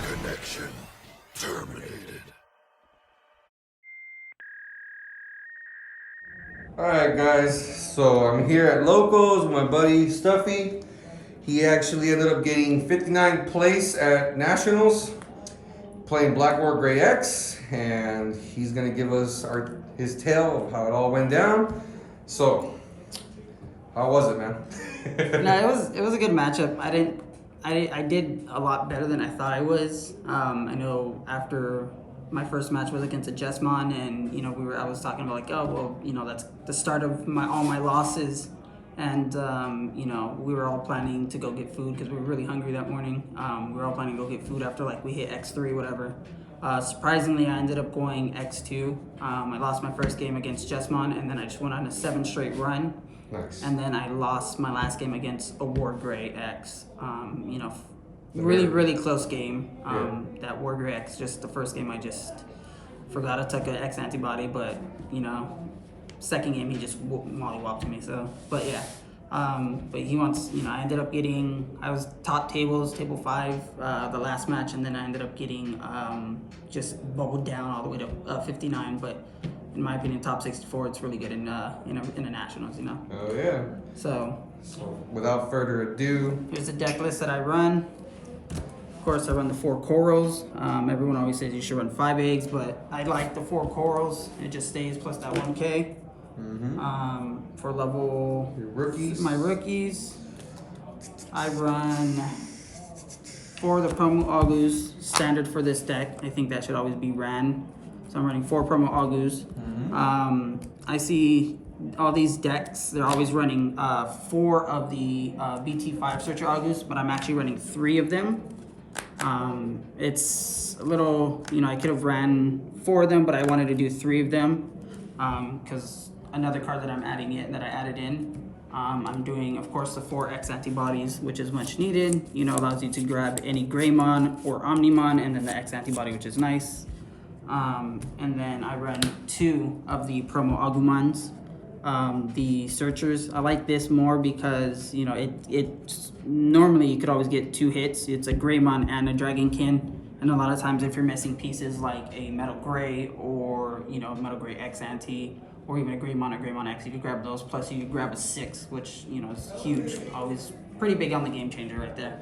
Connection terminated. Alright guys, so I'm here at Locals with my buddy Stuffy. He actually ended up getting 59th place at Nationals, playing Black War Gray X, and he's gonna give us his tale of how it all went down. So, how was it, man? No, it was a good matchup. I did a lot better than I thought I was. I know after my first match was against a Jesmon, and I was talking about like, oh well, that's the start of all my losses, and we were all planning to go get food because we were really hungry that morning. We were all planning to go get food after like we hit X3 whatever. Surprisingly, I ended up going X2. I lost my first game against Jesmon, and then I just went on a 7 straight run. Nice. And then I lost my last game against a War Gray X. Really close game. That War Gray X, just the first game I just forgot I took an X antibody, but second game he just mollywopped me. So, but yeah. But he wants, I ended up getting, I was top tables, table 5, the last match, and then I ended up getting just bubbled down all the way to 59. But in my opinion, top 64, it's really good in the nationals, Oh yeah. So without further ado, here's the deck list that I run. Of course, I run the 4 corals. Everyone always says you should run 5 eggs, but I like the 4 corals. It just stays plus that 1K. For level your rookies. My rookies, I run 4 of the promo August standard for this deck. I think that should always be ran. So I'm running 4 promo August. I see all these decks, they're always running 4 of the BT5 Searcher August, but I'm actually running 3 of them. It's a little, I could have ran 4 of them, but I wanted to do 3 of them because another card that I'm adding in, that I added in, I'm doing, of course, the 4 X antibodies, which is much needed. Allows you to grab any Greymon or Omnimon, and then the X antibody, which is nice. And then I run 2 of the promo Agumons, the searchers. I like this more because it normally you could always get 2 hits. It's a Greymon and a Dragonkin, and a lot of times if you're missing pieces like a Metal Gray or Metal Gray X anti, or even a Greymon or Greymon X, you could grab those. Plus you could grab a 6, which is huge. Always pretty big on the game changer right there.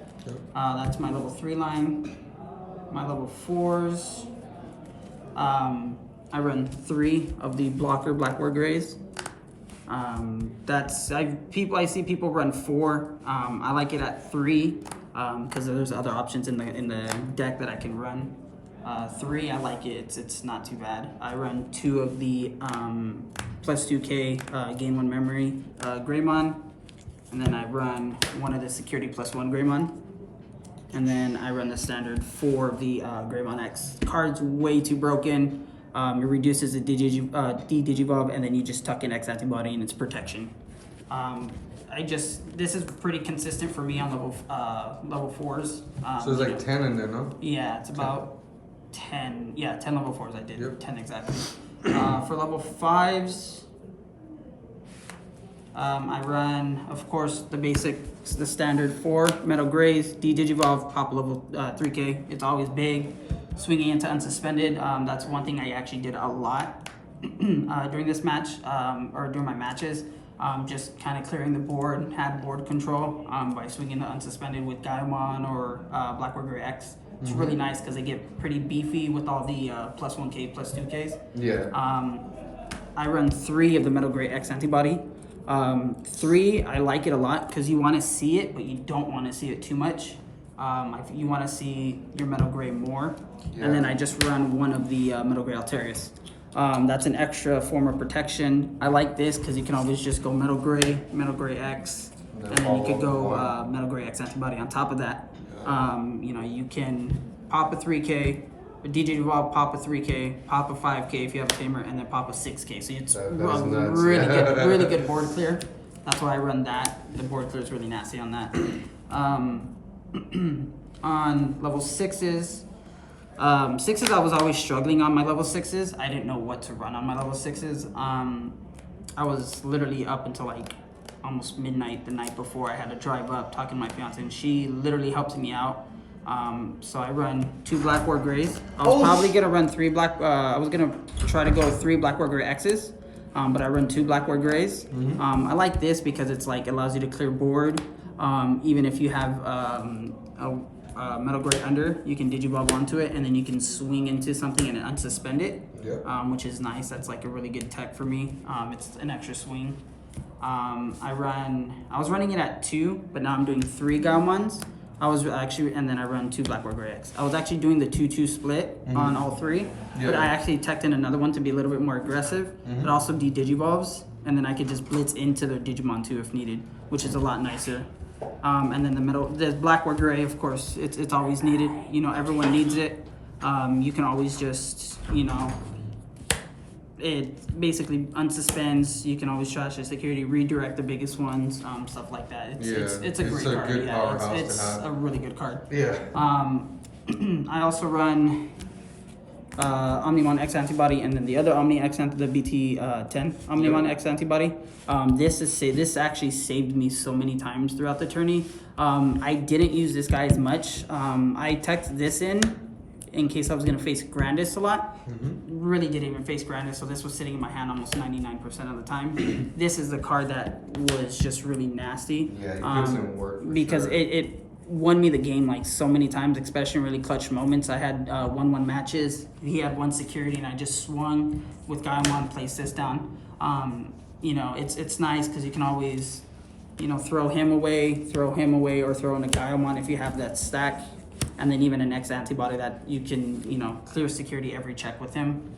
That's my level 3 line. My level 4s. I run 3 of the blocker Black War Grays. I see people run 4. I like it at 3 because there's other options in the deck that I can run. 3, I like it. It's not too bad. I run 2 of the plus 2K gain 1 memory Greymon, and then I run 1 of the security plus 1 Greymon. And then I run the standard 4 of the Greymon X. Card's way too broken. It reduces the D-Digivolve, and then you just tuck in X antibody and it's protection. This is pretty consistent for me on level 4s. So there's like 10 in there, no? Yeah, it's about 10. Yeah, 10 level 4s I did. Yep. 10 exactly. For level 5s, I run, of course, the standard 4 Metal Grays, D-Digivolve, pop level 3K. It's always big. Swinging into unsuspended, that's one thing I actually did a lot during this match, or during my matches. Just kind of clearing the board, had board control by swinging the unsuspended with Gaimon or Black War Gray X. It's really nice because they get pretty beefy with all the plus 1K, plus 2Ks. Yeah. I run 3 of the Metal Gray X antibody. 3, I like it a lot because you want to see it, but you don't want to see it too much. You want to see your Metal Gray more. Yeah. And then I just run 1 of the Metal Gray Alterius. That's an extra form of protection. I like this because you can always just go Metal Gray X, and then you could go Metal Gray X antibody on top of that. You can pop a 3K, a DJ Duval, pop a 3K, pop a 5K if you have a tamer, and then pop a 6K. So it's really good board clear. That's why I run that. The board clear is really nasty on that. On level 6s, I was always struggling on my level 6s. I didn't know what to run on my level 6s. I was literally up until like almost midnight the night before. I had to drive up, talking to my fiance, and she literally helped me out. So I run 2 Black War Grays. I was probably gonna run 3 Black. I was gonna try to go 3 Black War Gray X's, but I run 2 Black War Grays. I like this because it's like allows you to clear board. Even if you have a metal gray under, you can digivolve onto it, and then you can swing into something and unsuspend it, which is nice. That's like a really good tech for me. It's an extra swing. I was running it at 2, but now I'm doing 3 Gaomons. And then I run 2 Black War Gray X. I was actually doing the 2-2 split on all 3, but I actually teched in another one to be a little bit more aggressive. It also de-digivolves, and then I could just blitz into the Digimon too if needed, which is a lot nicer. And then the Black War Gray, of course, it's always needed. You know, everyone needs it. You can always just, you know, it basically unsuspends. You can always trash the security, redirect the biggest ones, stuff like that. It's a great card. Good powerhouse it's to have. a really good card. Yeah. I also run Omnimon X antibody, and then the other Omni X the BT10 Omnimon X antibody. This actually saved me so many times throughout the tourney. I didn't use this guy as much. I teched this in case I was going to face Grandis a lot. Really didn't even face Grandis, so this was sitting in my hand almost 99% of the time. This is the card that was just really nasty. Yeah, you put some work because sure. it won me the game like so many times, especially in really clutch moments. I had 1-1 matches. He had 1 security, and I just swung with Gaimon, placed this down. You know, it's nice because you can always, you know, throw him away, or throw in a Gaimon if you have that stack. And then even an X antibody that you can, you know, clear security every check with him.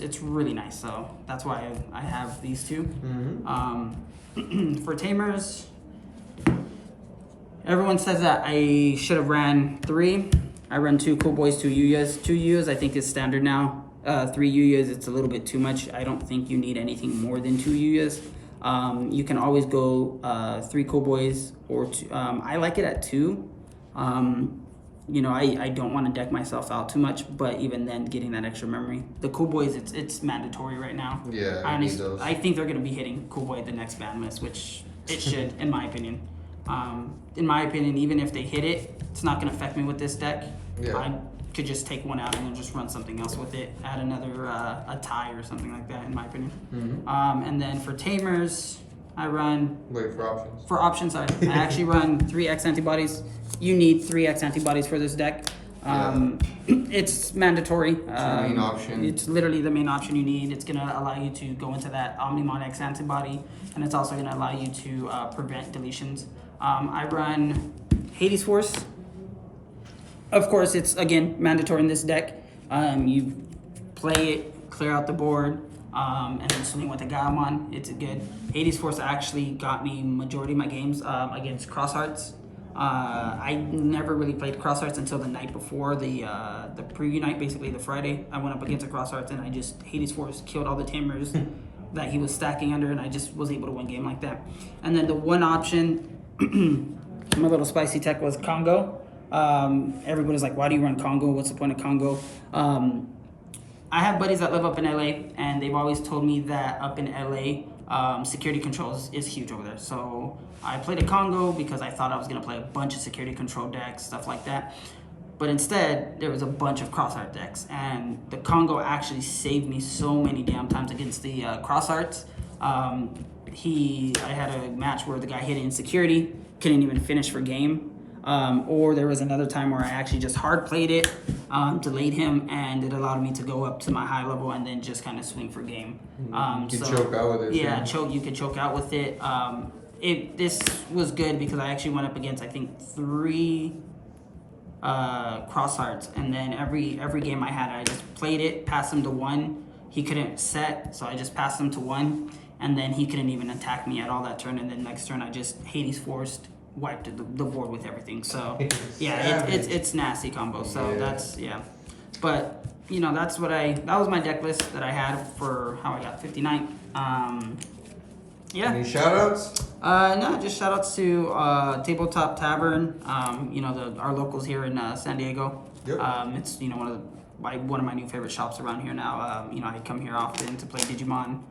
It's really nice. So that's why I have these 2. For Tamers, everyone says that I should have ran 3. I run 2 Cool Boys, 2 Yuyas. 2 Yuyas I think is standard now. 3 Yuyas, it's a little bit too much. I don't think you need anything more than 2 Yuyas. You can always go 3 Cool Boys or 2. I like it at 2. You know, I don't want to deck myself out too much, but even then, getting that extra memory. The Cool Boys, it's mandatory right now. Yeah, I think they're going to be hitting Cool Boy at the next ban list, which it should, in my opinion. In my opinion, even if they hit it, it's not going to affect me with this deck. Yeah. I could just take one out and then just run something else with it, add another a tie or something like that, in my opinion. And then for Tamers, I run... Wait, for options? For options, I actually run 3 X antibodies. You need 3 X antibodies for this deck. It's mandatory. Main option. It's literally the main option you need. It's going to allow you to go into that Omnimon X antibody, and it's also going to allow you to prevent deletions. I run Hades Force. Of course, it's, again, mandatory in this deck. You play it, clear out the board, and then swing with the Gaomon. It's good. Hades Force actually got me majority of my games against Cross Hearts. I never really played Cross Hearts until the night before the preview night, basically the Friday. I went up against a Cross Hearts, and I just Hades Force killed all the Tamers that he was stacking under, and I just was able to win game like that. And then the one option, my little spicy tech was Congo. Everybody's like, why do you run Congo? What's the point of Congo? I have buddies that live up in LA, and they've always told me that up in LA, security controls is huge over there. So I played a Congo because I thought I was going to play a bunch of security control decks, stuff like that. But instead, there was a bunch of Crossheart decks, and the Congo actually saved me so many damn times against the Crosshearts. I had a match where the guy hit it in security, couldn't even finish for game. Or there was another time where I actually just hard played it, delayed him, and it allowed me to go up to my high level and then just kind of swing for game. You could choke out with it. Yeah, you could choke out with it. This was good because I actually went up against, I think, 3 Cross Hearts, and then every game I had, I just played it, passed him to 1. He couldn't set, so I just passed him to 1, and then he couldn't even attack me at all that turn, and then next turn I just Hades Forced, wiped the board with everything. So yeah, it's nasty combo. So that's but you know, that was my deck list that I had for how I got 59. Any shout outs? No, just shout outs to Tabletop Tavern, you know, our locals here in San Diego. Yep. It's, you know, one of my new favorite shops around here now. You know, I come here often to play Digimon.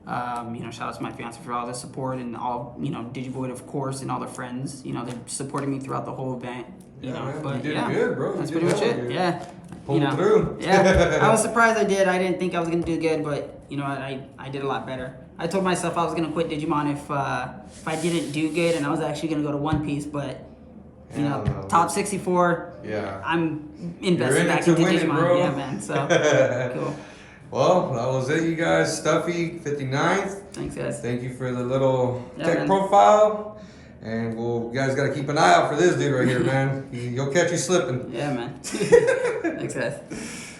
Shout out to my fiance for all the support and all, Digivoid, of course, and all the friends. They're supporting me throughout the whole event. Man, But you did good, bro. that's You pretty did much well. it. Yeah. Pulled through. Yeah. I was surprised I did. I didn't think I was gonna do good, but I did a lot better. I told myself I was gonna quit Digimon if I didn't do good, and I was actually gonna go to One Piece, but top 64. Yeah. I'm invested in it back to into win it, Digimon. bro. Yeah, man. So cool. Well, that was it, you guys. Stuffy, 59th. Thanks, guys. Thank you for the little Yeah, tech man. profile. And you guys got to keep an eye out for this dude right here, man. He'll catch you slipping. Yeah, man. Thanks, guys.